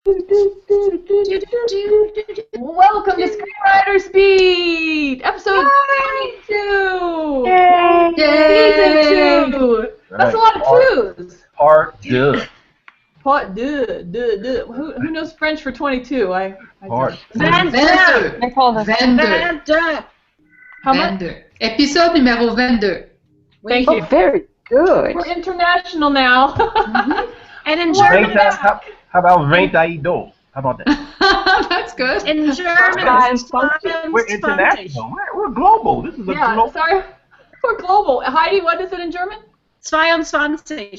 Welcome to Screenwriters Beat, episode 22. Yay! Season 2. That's a lot of twos. Part deux. Part deux. Who knows French for 22? Part Vendeur. I call this. Vendeur. How much? Épisode numéro 22. Thank you. Very good. We're international now. And in German, How about 22? How about that? that's good. In German, We're international. We're global. This is a Yeah, global. sorry. We're global. Heidi, what is it in German? 22.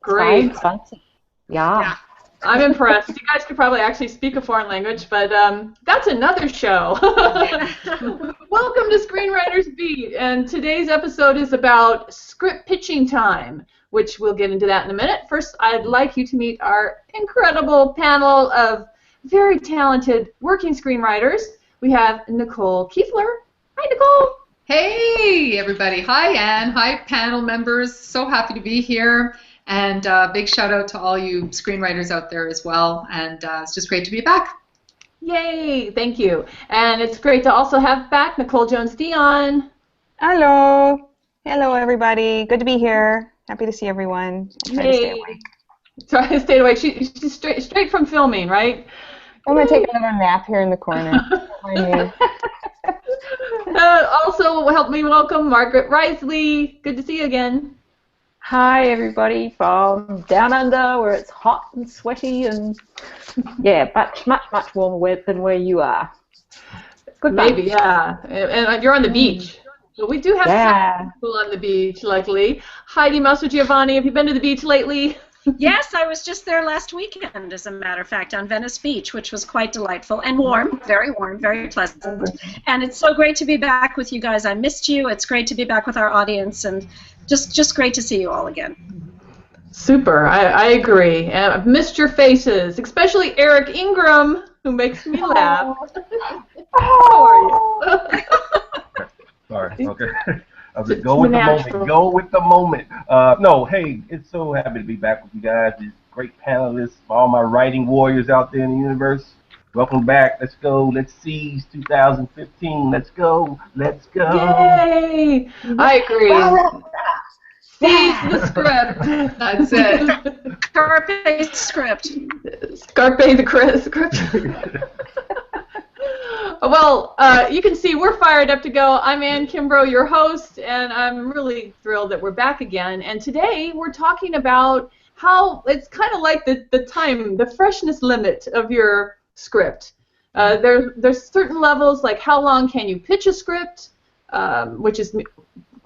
Great. Fancy. Yeah. I'm impressed. You guys could probably actually speak a foreign language, but that's another show. Welcome to Screenwriters Beat, and today's episode is about script pitching time, which we'll get into that in a minute. First, I'd like you to meet our incredible panel of very talented working screenwriters. We have Nicole Kiefler. Hi, Nicole. Hey, everybody. Hi, Anne. Hi, panel members. So happy to be here. And big shout out to all you screenwriters out there as well. And it's just great to be back. Yay, thank you. And it's great to also have back Nicole Jones-Dion. Hello. Hello, everybody. Good to be here. Happy to see everyone. I'll try to stay awake. Try to stay awake. She's straight from filming, right? I'm going to take another nap here in the corner. Also, help me welcome Margaret Risley. Good to see you again. Hi everybody from down under where it's hot and sweaty and yeah, much warmer than where you are. Good fun. Maybe, yeah. And you're on the beach. So we do have some people on the beach, luckily. Heidi Mastrogiovanni, have you been to the beach lately? Yes, I was just there last weekend, as a matter of fact, on Venice Beach, which was quite delightful and warm, very pleasant. And it's so great to be back with you guys. I missed you. It's great to be back with our audience, and just great to see you all again. Super, I agree. And I've missed your faces, especially Eric Ingram, who makes me laugh. How are you? Sorry. Okay. Go with the moment. Go with the moment. No, hey, it's so happy to be back with you guys. These great panelists, all my writing warriors out there in the universe. Welcome back. Let's go. Let's seize 2015. Let's go. Let's go. Yay! I agree. Seize the script. That's it. Carpe script. Scarpe the script. Well, you can see we're fired up to go. I'm Ann Kimbrough, your host, and I'm really thrilled that we're back again. And today we're talking about how it's kind of like the freshness limit of your script. There's certain levels, like how long can you pitch a script, which is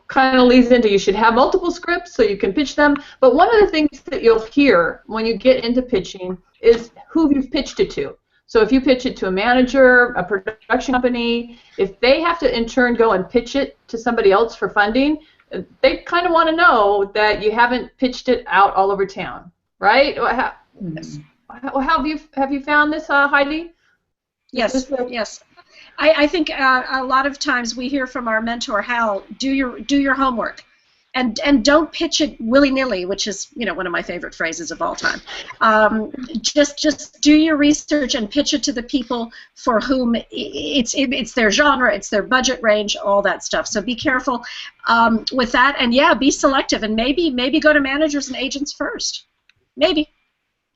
kind of leads into you should have multiple scripts so you can pitch them. But one of the things that you'll hear when you get into pitching is who you've pitched it to. So if you pitch it to a manager, a production company, if they have to in turn go and pitch it to somebody else for funding, they kind of want to know that you haven't pitched it out all over town, right? How have you found this, Heidi? Yes. I think a lot of times we hear from our mentor Hal, do your homework. And don't pitch it willy-nilly, which is one of my favorite phrases of all time. Just do your research and pitch it to the people for whom it's their genre, it's their budget range, all that stuff. So be careful with that, and yeah, be selective, and maybe go to managers and agents first. Maybe.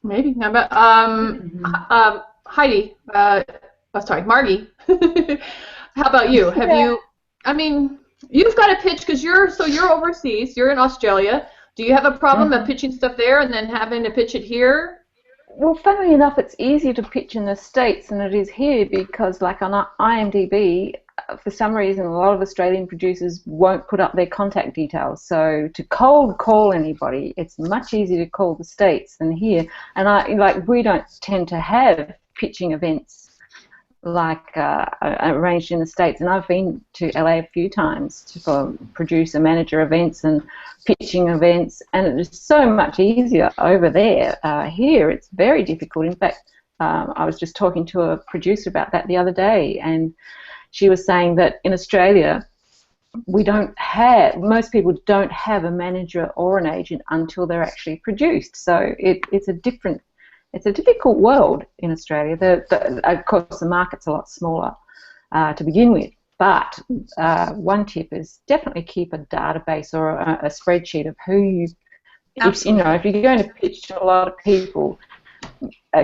Now, but Heidi, sorry, Margie. How about you? Have you? I mean. You've got to pitch because you're overseas. You're in Australia. Do you have a problem of pitching stuff there and then having to pitch it here? Well, funnily enough, it's easier to pitch in the States than it is here because, like on IMDb, for some reason, a lot of Australian producers won't put up their contact details. So to cold call anybody, it's much easier to call the States than here. And we don't tend to have pitching events like arranged in the States, and I've been to LA a few times for producer manager events and pitching events, and it is so much easier over there. Here it's very difficult. In fact, I was just talking to a producer about that the other day, and she was saying that in Australia most people don't have a manager or an agent until they're actually produced. So it's a different it's a difficult world in Australia. Of course, the market's a lot smaller to begin with. But one tip is definitely keep a database or a spreadsheet of who you, if you're going to pitch to a lot of people,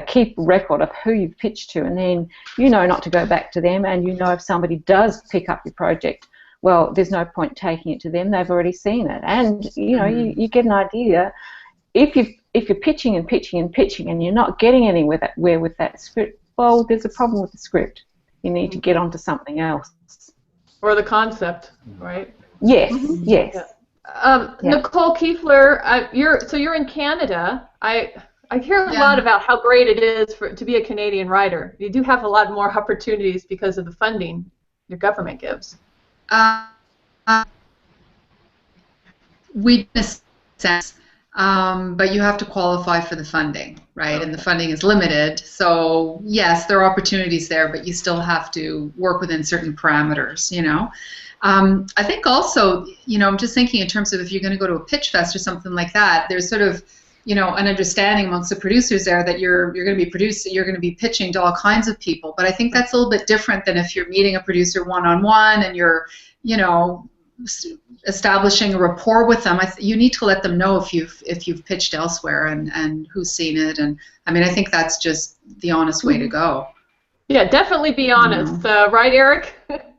keep a record of who you've pitched to, and then you know not to go back to them, and you know if somebody does pick up your project, well, there's no point taking it to them. They've already seen it, and you know you get an idea. If you're pitching and pitching and pitching and you're not getting anywhere with that script, well, there's a problem with the script. You need to get onto something else. Or the concept, right? Yes, yes. Yeah. Nicole Kiefler, you're in Canada. I hear a lot about how great it is to be a Canadian writer. You do have a lot more opportunities because of the funding your government gives. We sense, but you have to qualify for the funding, right? And the funding is limited. So yes, there are opportunities there, but you still have to work within certain parameters, you know. I think also, you know, I'm just thinking in terms of if you're going to go to a pitch fest or something like that, there's sort of, you know, an understanding amongst the producers there that you're going to be pitching to all kinds of people. But I think that's a little bit different than if you're meeting a producer one-on-one and you're, you know, establishing a rapport with them. You need to let them know if you've pitched elsewhere and who's seen it. And I mean, I think that's just the honest way to go. Yeah, definitely be honest, right, Eric?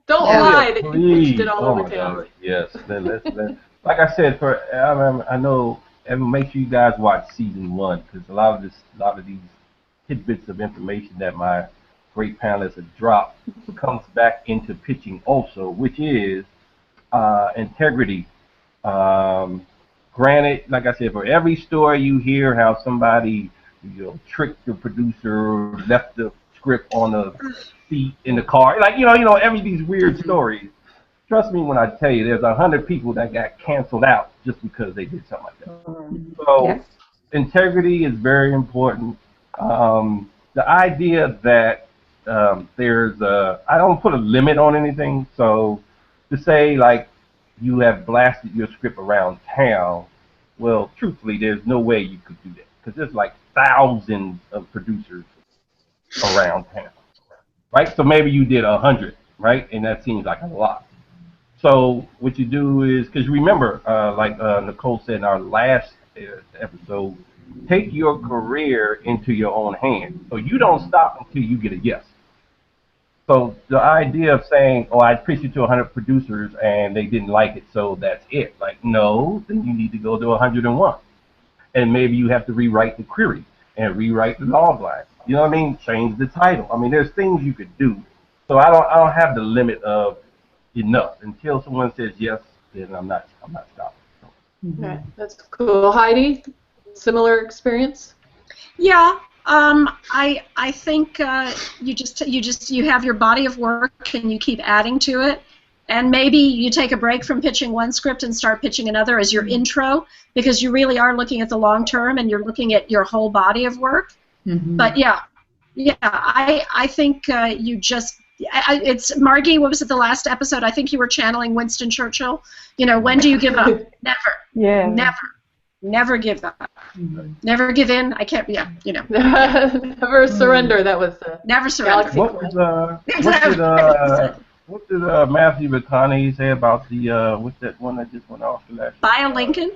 Don't lie that you pitched it all over town. Yes, like I said, I know. And make sure you guys watch season 1, because a lot of these tidbits of information that my great panelists have dropped comes back into pitching also, which is integrity. Granted, like I said, for every story you hear how somebody tricked the producer, left the script on the seat in the car, like every these weird stories. Trust me when I tell you, there's 100 people that got canceled out just because they did something like that. So integrity is very important. The idea that I don't put a limit on anything. So to say like you have blasted your script around town, well, truthfully, there's no way you could do that because there's like thousands of producers around town, right? So maybe you did 100, right? And that seems like a lot. So what you do is, because remember, like Nicole said in our last episode, take your career into your own hands. So you don't stop until you get a yes. So the idea of saying, oh, I pitched it to 100 producers and they didn't like it, so that's it. Like, no, then you need to go to 101. And maybe you have to rewrite the query and rewrite the log line. You know what I mean? Change the title. I mean, there's things you could do. So I don't have the limit of enough. Until someone says yes, then I'm not stopping. Okay, that's cool. Heidi, similar experience? Yeah, I think you have your body of work and you keep adding to it, and maybe you take a break from pitching one script and start pitching another as your intro, because you really are looking at the long term and you're looking at your whole body of work. But yeah, I think you just. It's Margie. What was it? The last episode. I think you were channeling Winston Churchill. You know, when do you give up? Never. Yeah. Never give up. Never give in. I can't. Yeah. You know. Never surrender. That was never surrender. What did Matthew McConaughey say about the what's that one that just went off the last? Buy a Lincoln.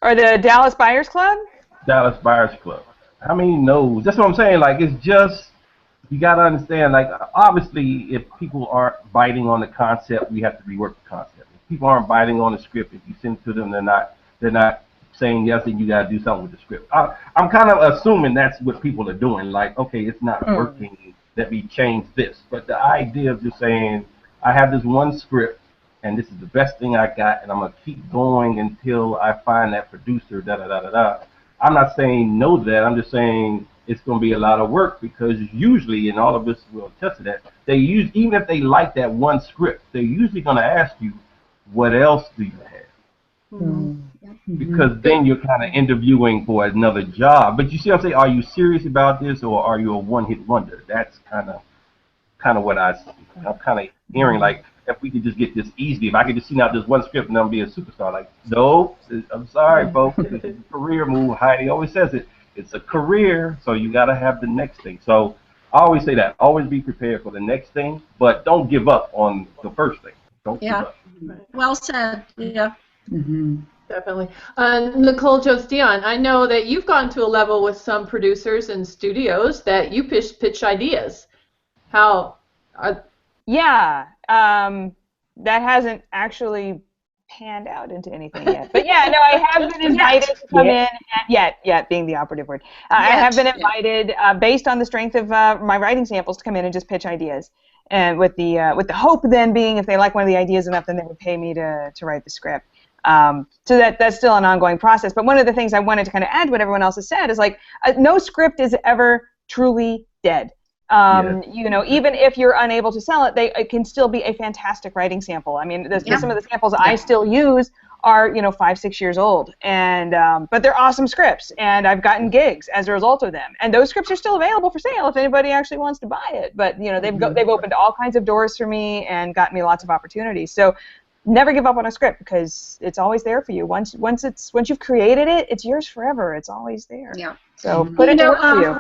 Or the Dallas Buyers Club. Dallas Buyers Club. How many knows? That's what I'm saying. Like it's just. You got to understand, like, obviously, if people aren't biting on the concept, we have to rework the concept. If people aren't biting on the script, if you send it to them, they're not saying yes, and you got to do something with the script. I'm kind of assuming that's what people are doing. Like, okay, it's not working, let me change this. But the idea of just saying, I have this one script, and this is the best thing I got, and I'm going to keep going until I find that producer, da-da-da-da-da. I'm not saying no to that. I'm just saying it's going to be a lot of work because usually, and all of us will attest to that, even if they like that one script, they're usually going to ask you, what else do you have? Because then you're kind of interviewing for another job. But you see what I'm saying? Are you serious about this or are you a one-hit wonder? That's kind of what I'm kind of hearing. Like, if we could just get this easy, if I could just see out this one script and I'm be a superstar. Like, no, I'm sorry, folks. It's a career move. Heidi always says it. It's a career, so you got to have the next thing. So I always say that. Always be prepared for the next thing, but don't give up on the first thing. Don't give up. Well said. Yeah. Mm-hmm. Definitely. Nicole Jones Dion, I know that you've gone to a level with some producers and studios that you pitch ideas. How? Yeah, that hasn't actually panned out into anything yet. But yeah, no, I have been invited to come in. Yet being the operative word. I have been invited based on the strength of my writing samples to come in and just pitch ideas, and with the hope then being if they like one of the ideas enough, then they would pay me to write the script. So that's still an ongoing process. But one of the things I wanted to kind of add what everyone else has said is like no script is ever truly dead. You know, even if you're unable to sell it, it can still be a fantastic writing sample. I mean, some of the samples I still use are, 5-6 years old, and but they're awesome scripts, and I've gotten gigs as a result of them. And those scripts are still available for sale if anybody actually wants to buy it. But they've opened all kinds of doors for me and gotten me lots of opportunities. So never give up on a script because it's always there for you. Once you've created it, it's yours forever. It's always there. Yeah. So put it to work for you.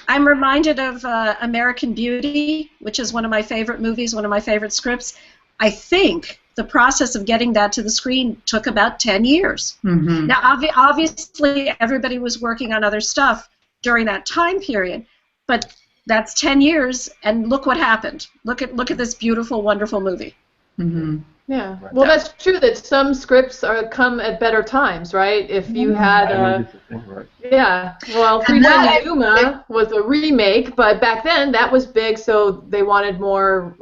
I'm reminded of American Beauty, which is one of my favorite movies, one of my favorite scripts. I think the process of getting that to the screen took about 10 years. Mm-hmm. Now, obviously, everybody was working on other stuff during that time period, but that's 10 years, and look what happened. Look at this beautiful, wonderful movie. Mm-hmm. Yeah. Well, that's true that some scripts come at better times, right? If you had yeah. Well, 310 Yuma was a remake, but back then that was big, so they wanted more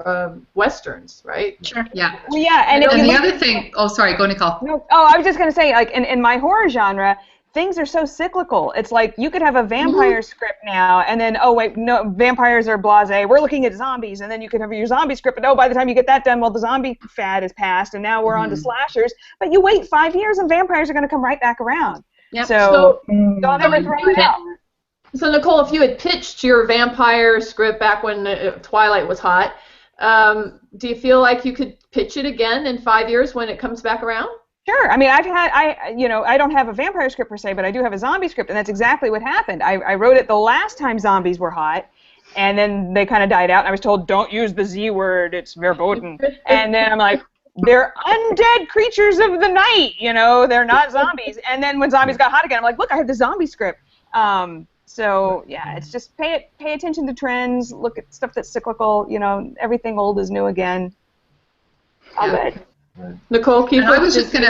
westerns, right? Sure. Yeah. Well, yeah, and the other thing. Oh, sorry. Go, Nicole. No. Oh, I was just gonna say, like in my horror genre, things are so cyclical. It's like you could have a vampire script now, and then, oh, wait, no, vampires are blasé. We're looking at zombies, and then you could have your zombie script, and oh, by the time you get that done, well, the zombie fad is past, and now we're on to slashers. But you wait 5 years, and vampires are going to come right back around. Yep. So don't ever throw it out. So, Nicole, if you had pitched your vampire script back when Twilight was hot, do you feel like you could pitch it again in 5 years when it comes back around? Sure. I mean, I don't have a vampire script per se, but I do have a zombie script, and that's exactly what happened. I wrote it the last time zombies were hot, and then they kind of died out, and I was told, don't use the Z word, it's verboten. And then I'm like, they're undead creatures of the night, they're not zombies. And then when zombies got hot again, I'm like, look, I have the zombie script. So, yeah, it's just pay attention to trends, look at stuff that's cyclical, everything old is new again. All good. Nicole, I was just gonna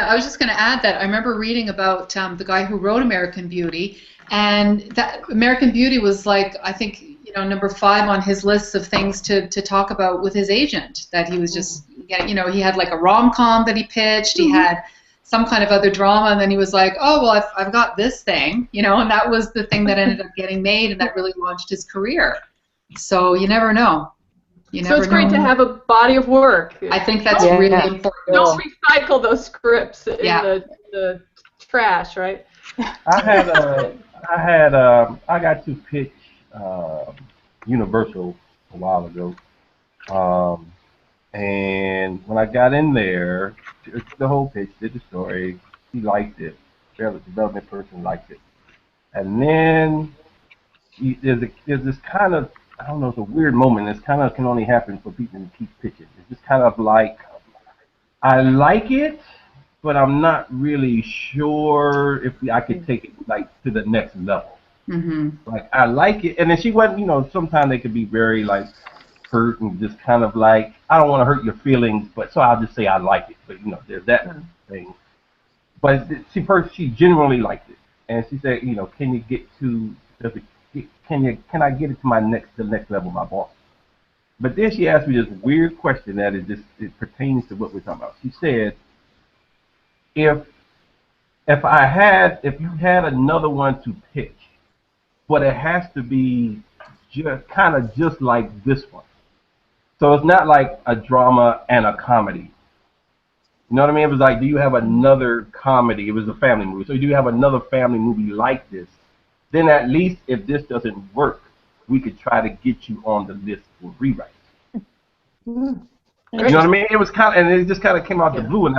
add that I remember reading about the guy who wrote American Beauty, and that American Beauty was like, I think, number 5 on his list of things to talk about with his agent. That he was just, he had like a rom-com that he pitched, he had some kind of other drama, and then he was like, oh well, I've got this thing, and that was the thing that ended up getting made, and that really launched his career. So you never know. So it's great to have a body of work. I think that's really important. Don't recycle those scripts in the trash, right? I got to pitch Universal a while ago, and when I got in there, the whole pitch, did the story, he liked it. The development person liked it, and then there's this kind of, I don't know, it's a weird moment. This kind of can only happen for people who keep pitching. It's just kind of like, I like it, but I'm not really sure if I could take it like to the next level. Mm-hmm. Like, I like it, and then she wasn't, sometimes they could be very like hurt and just kind of like, I don't want to hurt your feelings, but so I'll just say I like it. But there's that thing. But she genuinely liked it, and she said, can you get to can I get it to the next level, my boss? But then she asked me this weird question that it pertains to what we're talking about. She said, if you had another one to pitch, but it has to be just like this one. So it's not like a drama and a comedy. You know what I mean? It was like, do you have another comedy? It was a family movie. So do you have another family movie like this? Then at least if this doesn't work, we could try to get you on the list for rewrites. You know what I mean? It was and it just kind of came out the blue, and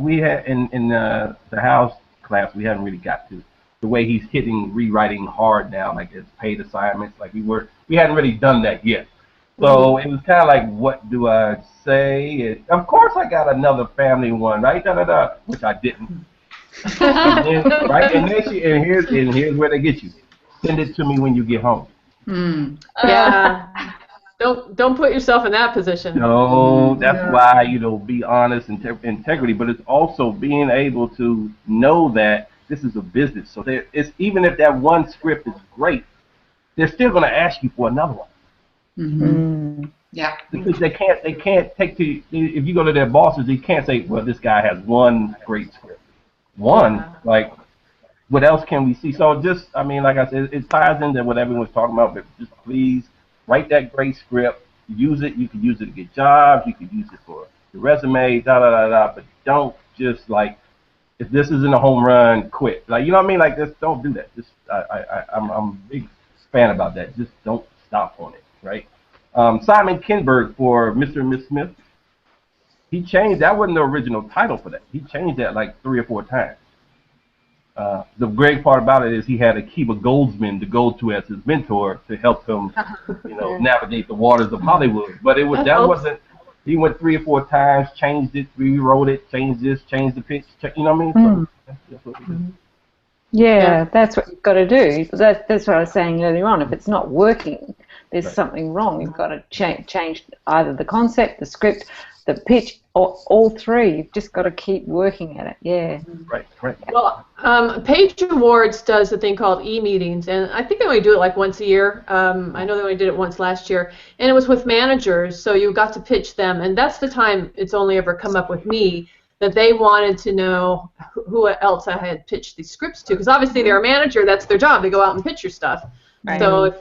we had in the house class, we hadn't really got to the way he's hitting rewriting hard now, like it's paid assignments. Like we hadn't really done that yet. So it was kind of like, what do I say? Of course, I got another family one, right? Which I didn't. And then, right, and here's where they get you. Send it to me when you get home. Yeah. Don't put yourself in that position. No, that's why, be honest and integrity, but it's also being able to know that this is a business. So it's even if that one script is great, they're still going to ask you for another one. Yeah. Because they can't take to, if you go to their bosses, they can't say, well, this guy has one great script. Like, what else can we see? So just, like I said, it ties into what everyone's talking about, but just please write that great script, use it. You can use it to get jobs, you can use it for your resume, but don't just if this isn't a home run, quit. Like, you know what I mean? Like, just don't do that. Just I'm a big fan about that. Just don't stop on it, right? Simon Kinberg for Mr. and Miss Smith. He changed, that wasn't the original title for that. He changed that like 3 or 4 times. The great part about it is he had Akiva Goldsman to go to as his mentor to help him, navigate the waters of Hollywood. But wasn't. He went 3 or 4 times, changed it, rewrote it, changed this, changed the pitch. You know what I mean? So that's what we do. Yeah, that's what you've got to do. That's what I was saying earlier on. If it's not working, there's something wrong. You've got to change either the concept, the script, the pitch, or all 3. You've just got to keep working at it. Yeah. Right. Well, Page Awards does a thing called e-meetings, and I think they only do it like once a year. I know they only did it once last year, and it was with managers, so you got to pitch them, and that's the time it's only ever come up with me that they wanted to know who else I had pitched these scripts to, because obviously they're a manager, that's their job, they go out and pitch your stuff. Right. So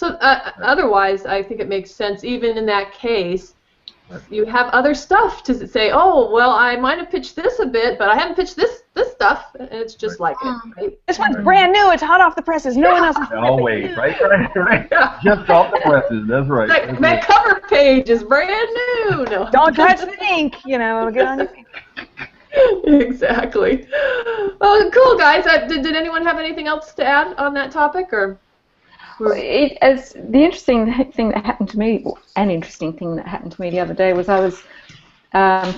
otherwise, I think it makes sense, even in that case, you have other stuff to say, oh, well, I might have pitched this a bit, but I haven't pitched this stuff, and it's just like it. Right? This one's brand new. It's hot off the presses. No one else has always, right? Just off the presses. That's right. That cover page is brand new. No. Don't touch the ink. It'll get on your ink. Exactly. Well, cool, guys. Did anyone have anything else to add on that topic, or? The interesting thing that happened to me, an interesting thing that happened to me the other day was I was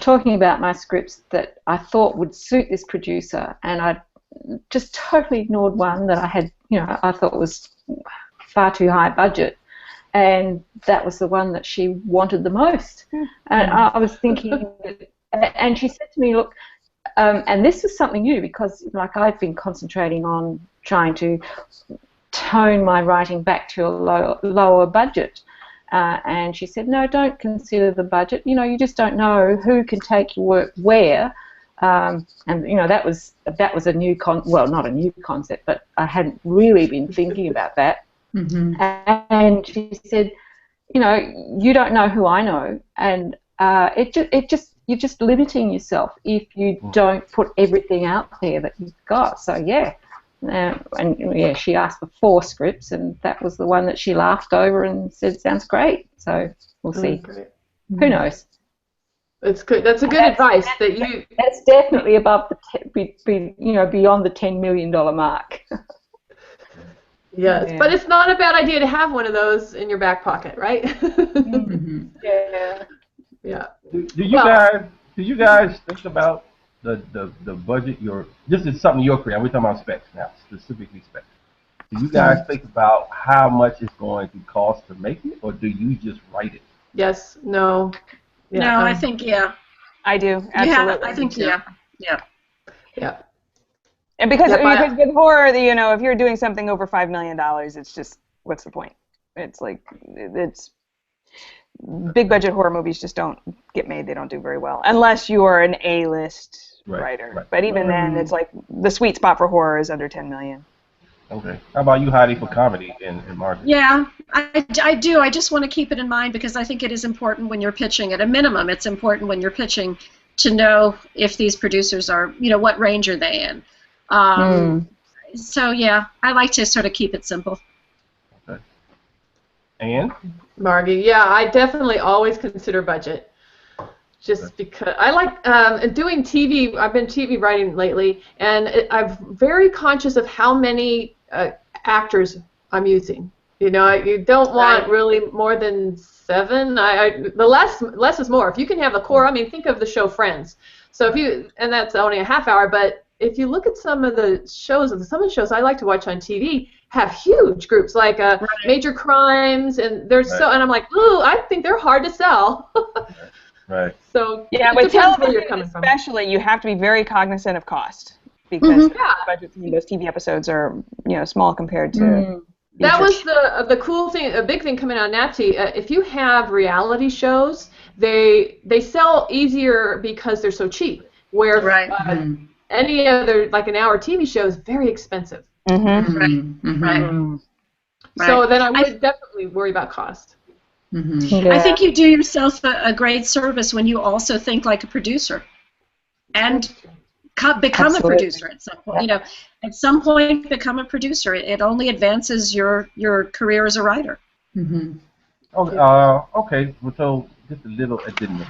talking about my scripts that I thought would suit this producer, and I just totally ignored one that I had, I thought was far too high budget, and that was the one that she wanted the most. And I was thinking, and she said to me, look, and this is something new because I've been concentrating on trying to tone my writing back to a lower budget. And she said, no, don't consider the budget. You just don't know who can take your work where. And that was a new not a new concept, but I hadn't really been thinking about that. And she said, you don't know who I know, and you're just limiting yourself if you don't put everything out there that you've got. So yeah. She asked for 4 scripts, and that was the one that she laughed over and said, sounds great. So we'll see. Who knows? That's good. That's a good advice. That's definitely above beyond the $10 million mark. Yes, but it's not a bad idea to have one of those in your back pocket, right? Yeah. Do you guys think about the budget? This is something you're creating. We're talking about specs now, specifically specs. Do you guys think about how much it's going to cost to make it, or do you just write it? Yes. No. Yeah, no, I think I do. Absolutely. I think yeah. And because with horror, if you're doing something over $5 million, it's just, what's the point? It's like, big budget horror movies just don't get made. They don't do very well unless you are an A-list writer. Right. But even then, it's like the sweet spot for horror is under $10 million. Okay. How about you, Heidi, for comedy and marketing? Yeah, I do. I just want to keep it in mind because I think it is important when you're pitching. At a minimum, it's important when you're pitching to know if these producers are, what range are they in. So yeah, I like to sort of keep it simple. Okay. And? Margie, yeah, I definitely always consider budget. just because I like doing TV. I've been TV writing lately, and I'm very conscious of how many actors I'm using. You know, you don't want really more than 7. The less is more. If you can have a core, I mean, think of the show Friends. So if you, and that's only a half hour, but if you look at some of the shows I like to watch on TV, have huge groups like Major Crimes, and there's so, and I'm like, ooh, I think they're hard to sell. Right. So yeah, with television especially, you have to be very cognizant of cost because budgets in those TV episodes are small compared to. That was the cool thing, a big thing coming out of NATI. If you have reality shows, they sell easier because they're so cheap. Where any other, like an hour TV show, is very expensive. Right. So then I would definitely worry about cost. I think you do yourself a great service when you also think like a producer and become a producer at some point. At some point, become a producer. It only advances your career as a writer. Okay. Well, so just a little addendum.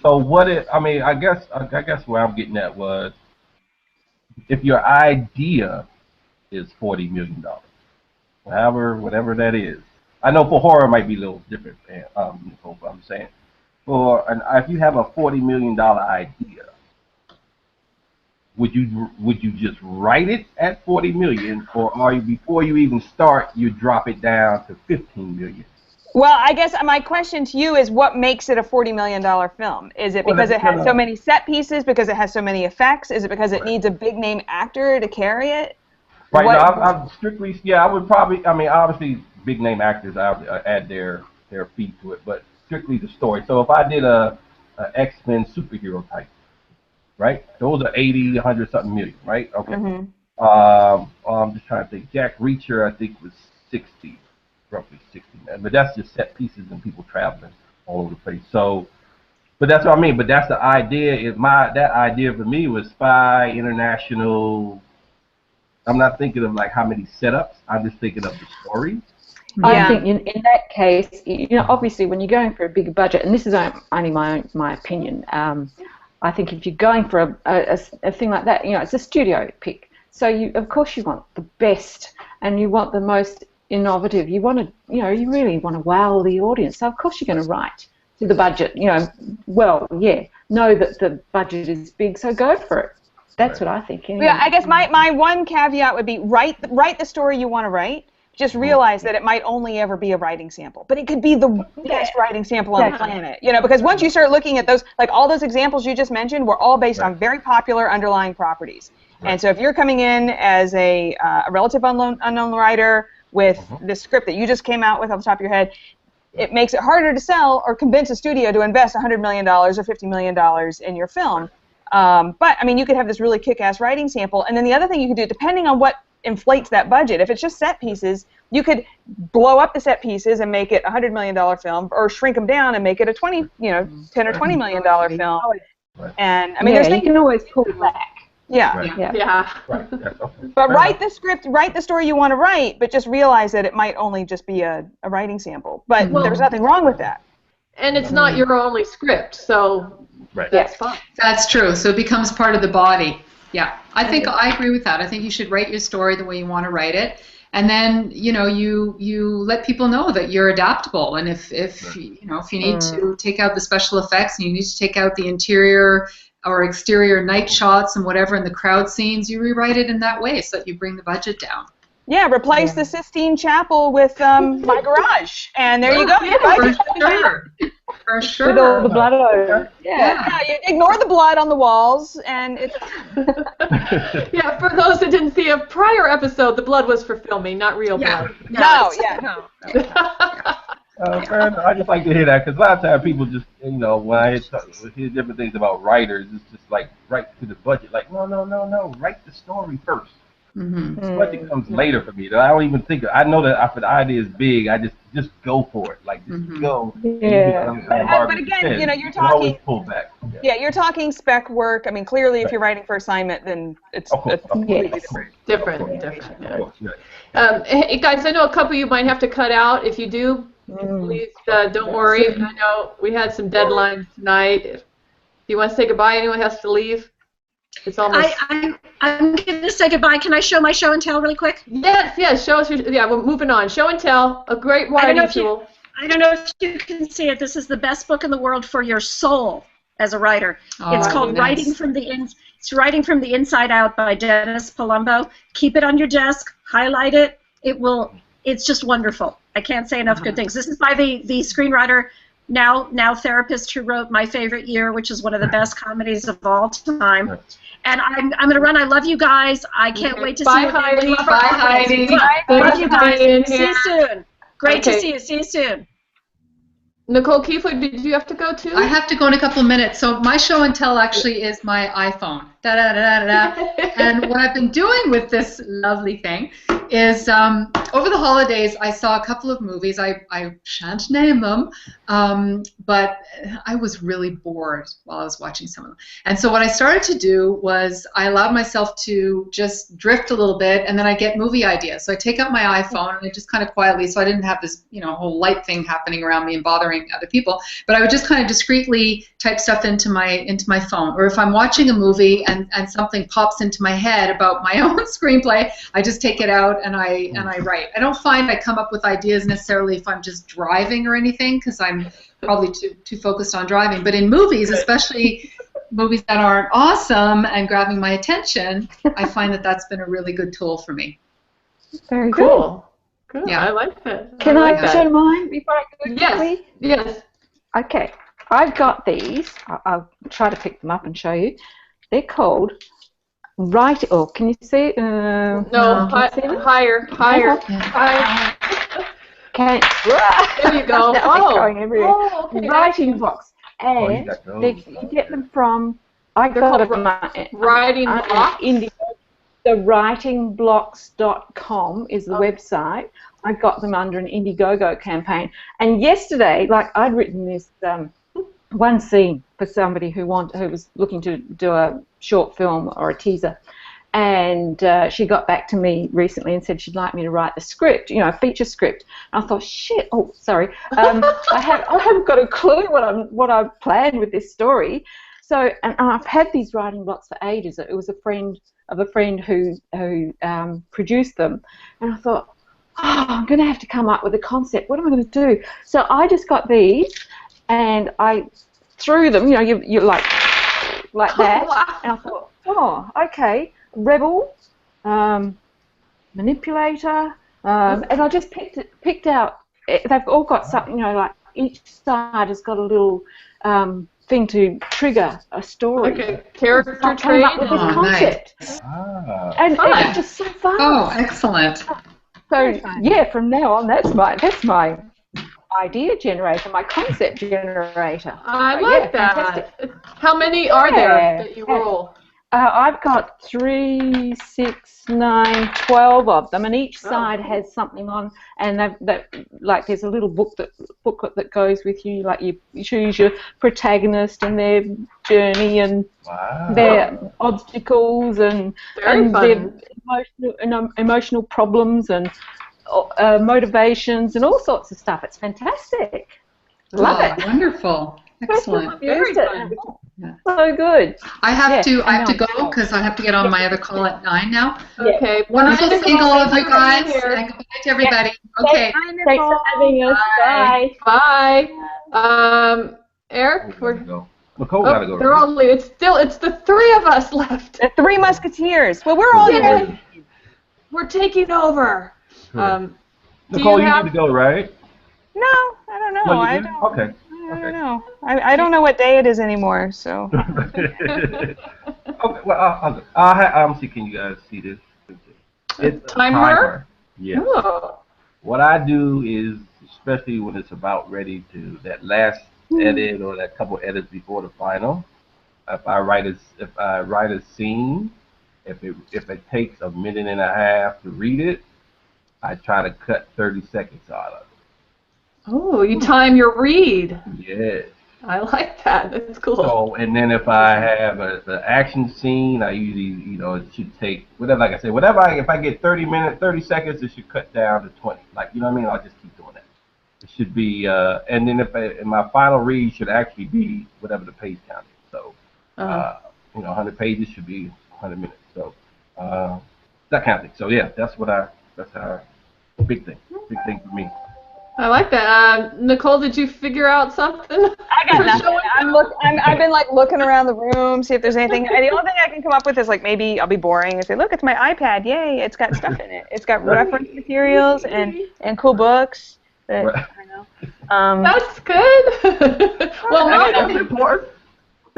So I guess where I'm getting at was, if your idea is $40 million, whatever that is. I know for horror it might be a little different, Nicole, but I'm saying if you have a $40 million idea, would you just write it at $40 million, or are you, before you even start, you drop it down to $15 million? Well, I guess my question to you is, what makes it a $40 million film? Is it because it has so many set pieces, because it has so many effects? Is it because it needs a big name actor to carry it? Right. Now, I'm strictly, I would probably, obviously big name actors, I would add their fee to it, but strictly the story. So if I did a X-Men superhero type, right? Those are 80, 100 something million, right? Okay. I'm just trying to think. Jack Reacher, I think, was 60, roughly 60, man. But that's just set pieces and people traveling all over the place. So, but that's what I mean. But that's the idea. That idea for me was spy, international. I'm not thinking of like how many setups. I'm just thinking of the story. I think in that case, obviously when you're going for a bigger budget, and this is only my opinion, I think if you're going for a thing like that, it's a studio pick. So of course you want the best, and you want the most innovative. You want to, you really want to wow the audience. So of course you're going to write to the budget. Know that the budget is big, so go for it. That's what I think. Anyway. Yeah, I guess my one caveat would be write the story you want to write. Just realize that it might only ever be a writing sample, but it could be the best writing sample on the planet. Because once you start looking at those, like all those examples you just mentioned, were all based on very popular underlying properties. And so if you're coming in as a relative unknown writer with the script that you just came out with off the top of your head, it makes it harder to sell or convince a studio to invest $100 million or $50 million in your film. But you could have this really kick-ass writing sample, and then the other thing you could do, depending on what inflates that budget, if it's just set pieces, you could blow up the set pieces and make it a $100 million film, or shrink them down and make it a $10 or $20 million film. And there's things you can always pull back. But write the story you want to write, but just realize that it might only just be a writing sample. But there's nothing wrong with that. And it's not your only script, so that's fine. That's true. So it becomes part of the body. Yeah, I think I agree with that. I think you should write your story the way you want to write it, and then you let people know that you're adaptable. And if you need to take out the special effects, and you need to take out the interior or exterior night shots and whatever in the crowd scenes, you rewrite it in that way so that you bring the budget down. Yeah, replace the Sistine Chapel with my garage, and there you go. For sure. With all the blood over. Yeah, you ignore the blood on the walls, and it's. For those that didn't see a prior episode, the blood was for filming, not real blood. No. I just like to hear that, because a lot of times people just, when I hear different things about writers, it's just like right to the budget. Like, no, write the story first. The budget comes later for me. I don't even think. I know that if the idea is big, I just go for it. Like just go. But again, you're talking. Always pull back. You're talking spec work. Clearly, if you're writing for assignment, then it's different. Hey guys, I know a couple of you might have to cut out. If you do, please don't worry. I know we had some deadlines tonight. you want to say goodbye? Anyone has to leave? It's almost. I'm going to say goodbye. Can I show my show and tell really quick? Yes. Show us. We're moving on. Show and tell, a great writing tool. I don't know if you can see it. This is the best book in the world for your soul as a writer. It's called Writing from the Inside Out by Dennis Palumbo. Keep it on your desk. Highlight it. It's just wonderful. I can't say enough good things. This is by the screenwriter, now therapist, who wrote My Favorite Year, which is one of the best comedies of all time. And I'm going to run. I love you guys. I can't wait to see you. Heidi. Bye, Heidi. Love you guys. See you soon. Great to see you. See you soon. Nicole Kiefler, did you have to go too? I have to go in a couple of minutes. So my show and tell actually is my iPhone. And what I've been doing with this lovely thing is over the holidays I saw a couple of movies. I shan't name them, but I was really bored while I was watching some of them. And so what I started to do was I allowed myself to just drift a little bit, and then I get movie ideas. So I take out my iPhone and I just kind of quietly, so I didn't have this whole light thing happening around me and bothering other people, but I would just kind of discreetly type stuff into my phone. Or if I'm watching a movie and something pops into my head about my own screenplay, I just take it out and I write. I don't find I come up with ideas necessarily if I'm just driving or anything, because I'm probably too focused on driving. But in movies, especially movies that aren't awesome and grabbing my attention, I find that that's been a really good tool for me. Very cool. Good. Yeah. I like that. Can I show mine before I go quickly? Yes. Okay. I've got these. I'll try to pick them up and show you. They're called can you see? No, higher. Okay. There you go. Going everywhere. Okay. Writing blocks. And you get them from, I got them writing blocks? The writingblocks.com is the website. I got them under an Indiegogo campaign. And yesterday, I'd written this one scene for somebody who was looking to do a short film or a teaser. And she got back to me recently and said she'd like me to write the script, a feature script. And I thought, shit, sorry. I haven't got a clue what I've planned with this story. So, and I've had these writing blocks for ages. It was a friend who produced them. And I thought, I'm going to have to come up with a concept. What am I going to do? So I just got these and I threw them, you like that. Wow. And I thought, okay, rebel, manipulator, and I just picked out. They've all got something, like each side has got a little thing to trigger a story. Okay, character trait. Came up with this concept. Nice. And it's just so fun. Oh, excellent. So yeah, from now on, that's my idea generator, my concept generator. I like that. Fantastic. How many are there that you roll? I've got 3, 6, 9, 12 of them, and each side has something on, and there's a little booklet that goes with you. Like you choose your protagonist and their journey and their obstacles and their emotional problems and motivations and all sorts of stuff. It's fantastic. Love it. Wonderful. Excellent. Very fun. So good. I have to go because I have to get on my other call at 9 now. Okay. Wonderful seeing all of you guys. And goodbye to everybody. Okay. Thanks for having us. Bye. Bye. Eric, Nicole gotta go. They're all leaving. It's the three of us left. The Three Musketeers. Well, we're all here. We're taking over. Nicole, you need to go, right? No, I don't know. No, I don't. Okay. I don't know. I don't know what day it is anymore. So. Okay. Well, I'm see. Can you guys see this? It's timer. Yeah. Oh. What I do is, especially when it's about ready to that last edit or that couple edits before the final, if I write a scene, if it takes a minute and a half to read it, I try to cut 30 seconds out of it. Oh, you time your read. Yes. I like that. That's cool. So, and then if I have an action scene, I usually, it should take whatever. Like I said, if I get 30 seconds, it should cut down to 20. Like, you know what I mean? I'll just keep doing that. should be, and then if my final read should actually be whatever the page count is. So You know, 100 pages should be 100 minutes. So that kind of thing. So yeah, that's how big thing for me. I like that. Nicole, did you figure out something? I got nothing. I've been like looking around the room, see if there's anything. And the only thing I can come up with is like maybe I'll be boring and say, look, it's my iPad. Yay, it's got stuff in it. It's got reference materials and cool books. That, Right. I know. That's good. Well, That's important.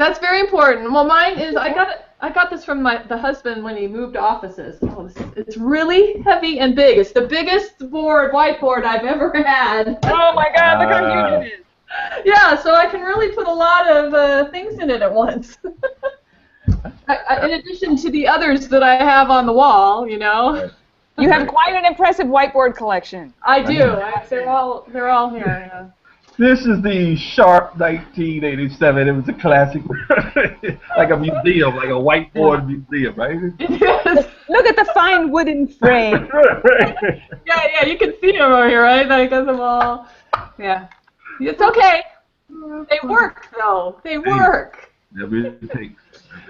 that's very important. Well, mine is I got this from the husband when he moved offices. Oh, it's really heavy and big. It's the biggest whiteboard I've ever had. Oh my God, look how huge it is. Yeah, so I can really put a lot of things in it at once. In addition to the others that I have on the wall, you know. You have quite an impressive whiteboard collection. I do. They're all here. Yeah. This is the Sharp 1987. It was a classic, like a museum, like a whiteboard museum, right? Yes. Look at the fine wooden frame. Yeah, you can see them over here, right? Like them all. Yeah. It's okay. They work, though. They work.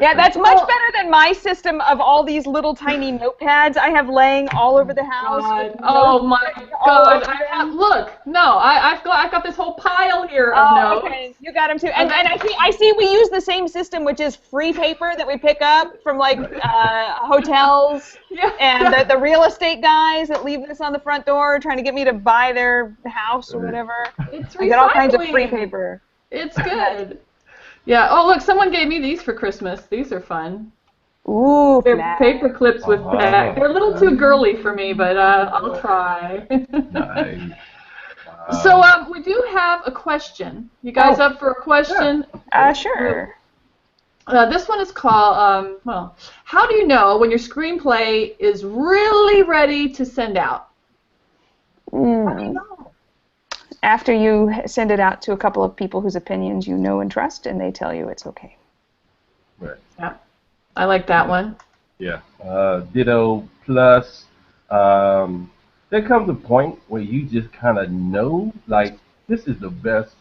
Yeah, that's much better than my system of all these little tiny notepads I have laying all over the house. Oh my God! I've got this whole pile here of notes. Okay, you got them too. And I see we use the same system, which is free paper that we pick up from like hotels and the real estate guys that leave this on the front door trying to get me to buy their house or whatever. It's I get all kinds of free paper. It's good. Yeah. Oh, look, someone gave me these for Christmas. These are fun. Ooh, They're paper clips with back. They're a little too girly for me, but I'll try. Nice. So we do have a question. You guys up for a question? Sure. This one is called, how do you know when your screenplay is really ready to send out? How do you know? After you send it out to a couple of people whose opinions you know and trust, and they tell you it's okay. Right. Yeah, I like that one. Yeah. Ditto. Plus, there comes a point where you just kind of know, like, this is the best.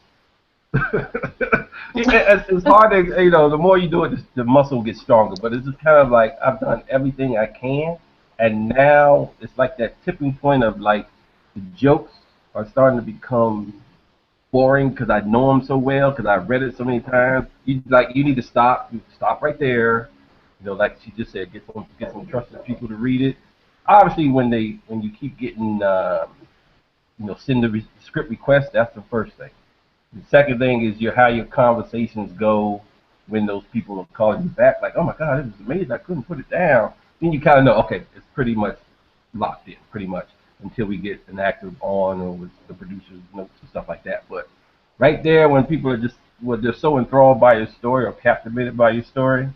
It's hard to, the more you do it, the muscle gets stronger. But it's just kind of like I've done everything I can, and now it's like that tipping point of like the jokes are starting to become boring because I know them so well, because I've read it so many times. You need to stop. You stop right there. Like she just said, get some trusted people to read it. Obviously, when you keep getting, send the script request, that's the first thing. The second thing is how your conversations go when those people are calling you back, like, oh my God, this is amazing, I couldn't put it down. Then you kind of know, okay, it's pretty much locked in, pretty much, until we get an actor on or with the producer's notes and stuff like that. But right there, when people are they're so enthralled by your story or captivated by your story,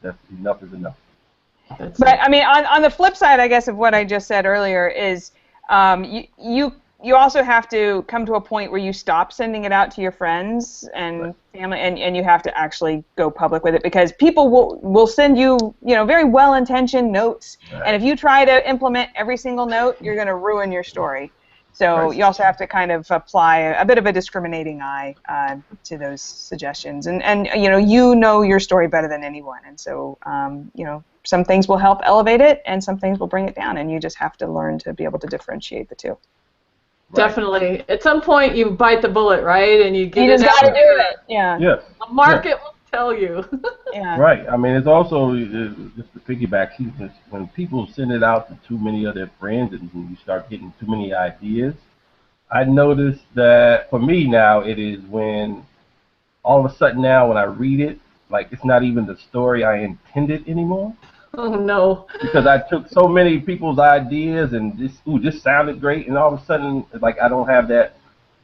that's enough is enough. But I mean, on the flip side, I guess, of what I just said earlier is you also have to come to a point where you stop sending it out to your friends and family, and you have to actually go public with it, because people will send you, very well-intentioned notes, and if you try to implement every single note, you're going to ruin your story. So you also have to kind of apply a bit of a discriminating eye to those suggestions, and you know your story better than anyone, and so some things will help elevate it, and some things will bring it down, and you just have to learn to be able to differentiate the two. Definitely. At some point, you bite the bullet, right? And you just got to do it. Yeah. Yes. The market will tell you. Yeah. Right. I mean, it's also just to piggyback. When people send it out to too many of their friends, and you start getting too many ideas, I noticed that for me now, it is when all of a sudden now when I read it, like it's not even the story I intended anymore. Oh no! Because I took so many people's ideas and this sounded great, and all of a sudden, like I don't have that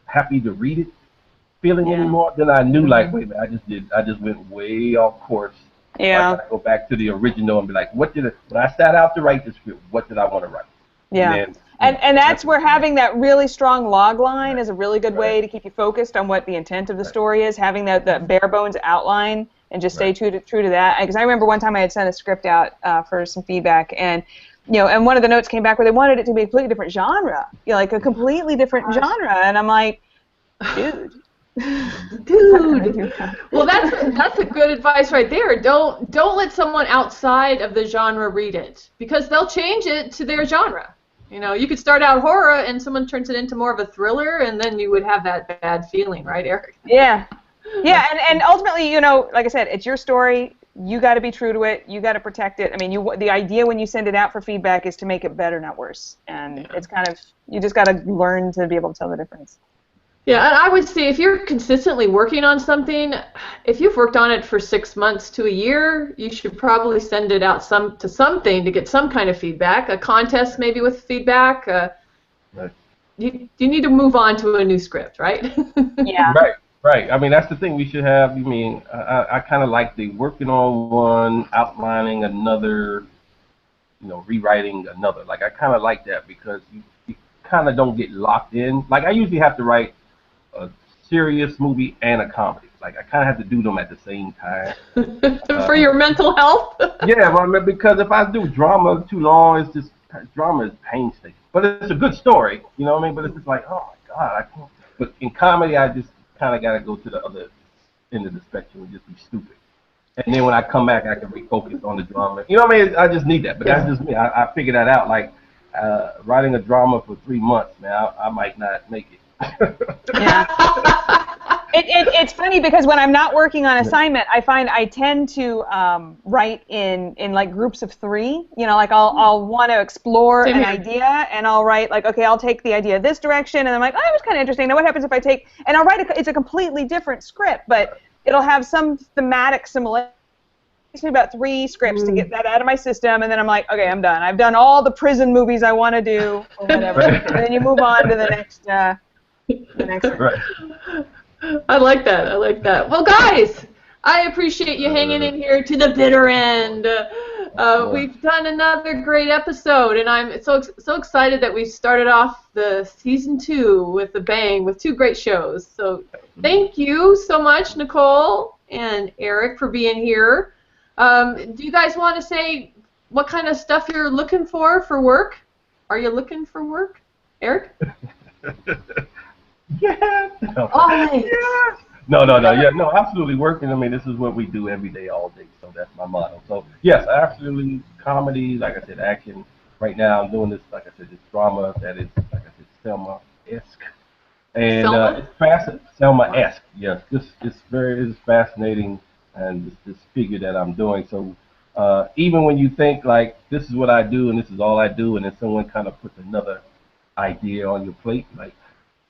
happy to read it feeling anymore. Then I knew, like, wait a minute, I just went way off course. Yeah. I gotta go back to the original and be like, when I sat out to write the script, what did I want to write? Yeah. And that's where having that really strong log line is a really good way to keep you focused on what the intent of the story is. Having the bare bones outline. And just stay true to that. Because I remember one time I had sent a script out for some feedback, and and one of the notes came back where they wanted it to be a completely different genre, like a completely different genre. And I'm like, dude, Dude. Well, that's a good advice right there. Don't let someone outside of the genre read it, because they'll change it to their genre. You know, you could start out horror and someone turns it into more of a thriller, and then you would have that bad feeling, right, Eric? Yeah. Yeah, and ultimately, you know, like I said, it's your story. You got to be true to it. You got to protect it. I mean, the idea when you send it out for feedback is to make it better, not worse. And it's kind of, you just got to learn to be able to tell the difference. Yeah, and I would say if you're consistently working on something, if you've worked on it for 6 months to a year, you should probably send it out to something to get some kind of feedback, a contest maybe with feedback. Right. You need to move on to a new script, right? Yeah. Right. I mean, that's the thing we should have. I mean, I kind of like the working on one, outlining another, you know, rewriting another. Like, I kind of like that because you kind of don't get locked in. Like, I usually have to write a serious movie and a comedy. Like, I kind of have to do them at the same time. For your mental health? Yeah, well, I mean, because if I do drama too long, it's just, drama is painstaking. But it's a good story, you know what I mean? But it's just like, oh my God, I can't. But in comedy, I just kind of got to go to the other end of the spectrum and just be stupid. And then when I come back, I can refocus on the drama. You know what I mean? I just need that. But that's just me. I figured that out. Like, writing a drama for 3 months, man, I might not make it. Yeah. It's funny because when I'm not working on assignment, I find I tend to write in like groups of 3. You know, like I'll want to explore an idea, and I'll write like, okay, I'll take the idea this direction, and I'm like, oh, that was kind of interesting. Now what happens if I take, and I'll write it's a completely different script, but it'll have some thematic similarity. It takes me about 3 scripts to get that out of my system, and then I'm like, okay, I'm done. I've done all the prison movies I want to do, or whatever. And then you move on to the next one. Right. I like that. I like that. Well, guys, I appreciate you hanging in here to the bitter end. We've done another great episode, and I'm so excited that we started off the season 2 with a bang with 2 great shows. So thank you so much, Nicole and Eric, for being here. Do you guys want to say what kind of stuff you're looking for work? Are you looking for work, Eric? Yeah. Always. Yeah. No. Yeah, no, absolutely working. I mean, this is what we do every day, all day. So that's my motto. So yes, absolutely comedy, like I said, action. Right now, I'm doing this, like I said, this drama that is, like I said, Selma-esque, and it's Selma-esque. Yes, it's fascinating, and this figure that I'm doing. So even when you think like this is what I do and this is all I do, and then someone kind of puts another idea on your plate, like,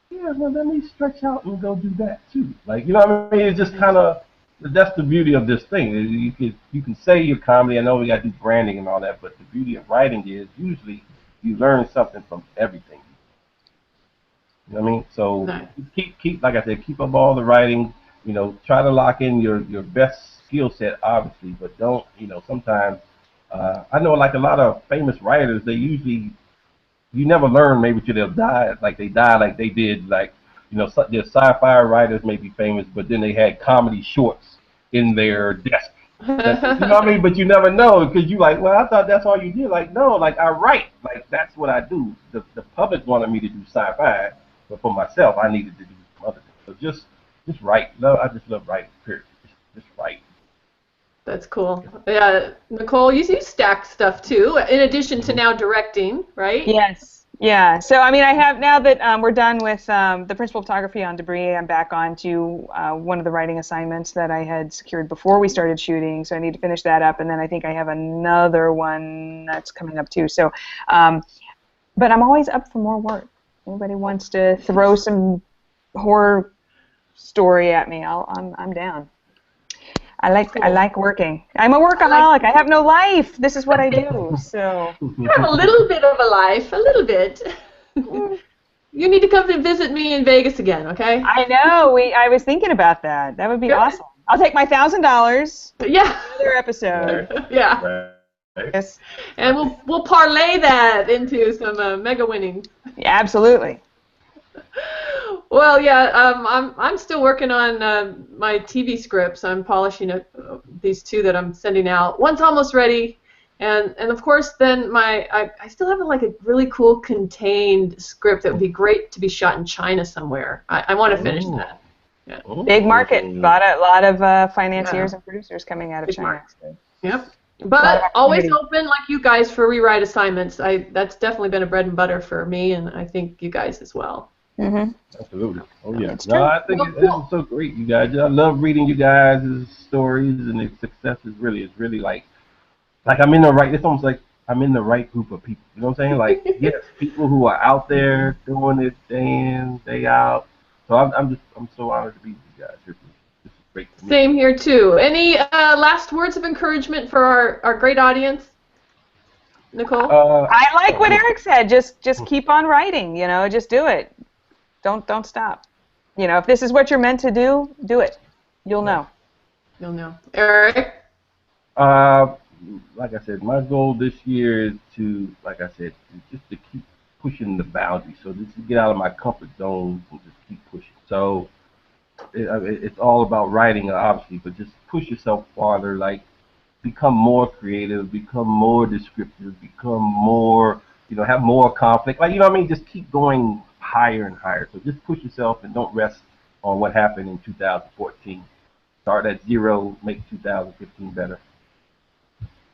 yeah, well, let me stretch out and go do that too. Like, you know what I mean? It's just kind of, that's the beauty of this thing. You can say your comedy. I know we got to do branding and all that, but the beauty of writing is usually you learn something from everything. You know what I mean? So keep like I said, keep up all the writing. You know, try to lock in your best skill set, obviously, but don't, you know, sometimes I know like a lot of famous writers, they usually, you never learn maybe till they'll die, like they die like they did, like, you know, their sci-fi writers may be famous, but then they had comedy shorts in their desk. You know what I mean? But you never know, because you like, well, I thought that's all you did. Like, no, like I write. Like, that's what I do. The public wanted me to do sci-fi, but for myself, I needed to do some other things. So just write. I just love writing, period. Just write. That's cool. Yeah, Nicole, you stack stuff too, in addition to now directing, right? Yes. Yeah. So I mean, I have now that we're done with the principal photography on Debris. I'm back on to one of the writing assignments that I had secured before we started shooting. So I need to finish that up, and then I think I have another one that's coming up too. So, but I'm always up for more work. Anybody wants to throw some horror story at me, I'm down. I like working. I'm a workaholic. I have no life. This is what I do. So you have a little bit of a life, a little bit. You need to come and visit me in Vegas again, okay? I know. I was thinking about that. That would be awesome. I'll take my $1,000. Yeah. Another episode. Yeah. Right. Yes. And we'll parlay that into some mega winnings. Yeah, absolutely. Well, yeah, I'm still working on my TV scripts. I'm polishing these 2 that I'm sending out. One's almost ready, and of course, then I still have like a really cool contained script that would be great to be shot in China somewhere. I want to finish that. Big market. A lot of financiers and producers coming out of Big China. Yep. But always open, like you guys, for rewrite assignments. That's definitely been a bread and butter for me, and I think you guys as well. Mm-hmm. Absolutely. Oh yeah. No, I think it was so great, you guys. I love reading you guys' stories and the success is really like I'm in the right. It's almost like I'm in the right group of people. You know what I'm saying? Like yes, people who are out there doing it day in, day out. So I'm so honored to be with you guys. This is great. Same here too. Any last words of encouragement for our great audience, Nicole? I like what Eric said. Just keep on writing. You know, just do it. Don't stop. You know, if this is what you're meant to do, do it. You'll know. You'll know. Eric? Like I said, my goal this year is to, like I said, just to keep pushing the boundaries. So just to get out of my comfort zone and just keep pushing. So it's all about writing, obviously, but just push yourself farther. Like become more creative, become more descriptive, become more, have more conflict. Like, you know what I mean? Just keep going higher and higher. So just push yourself and don't rest on what happened in 2014. Start at zero, make 2015 better.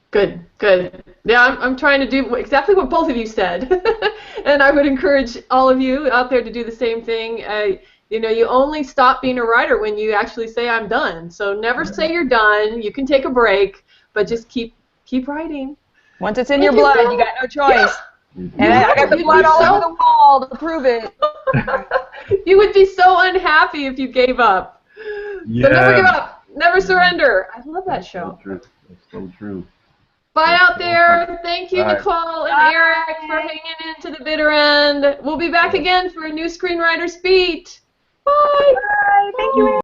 Good. Yeah, I'm trying to do exactly what both of you said, and I would encourage all of you out there to do the same thing. You only stop being a writer when you actually say I'm done. So never say you're done. You can take a break, but just keep writing. Once it's in your blood, you got no choice. Yeah. And I got the blood all over the wall to prove it. You would be so unhappy if you gave up. Yeah. So never give up. Never surrender. I love that show. That's so true. Bye out there. Thank you, Nicole and Eric, for hanging in to the bitter end. We'll be back again for a new Screenwriters Beat. Bye. Bye. Thank you, Eric.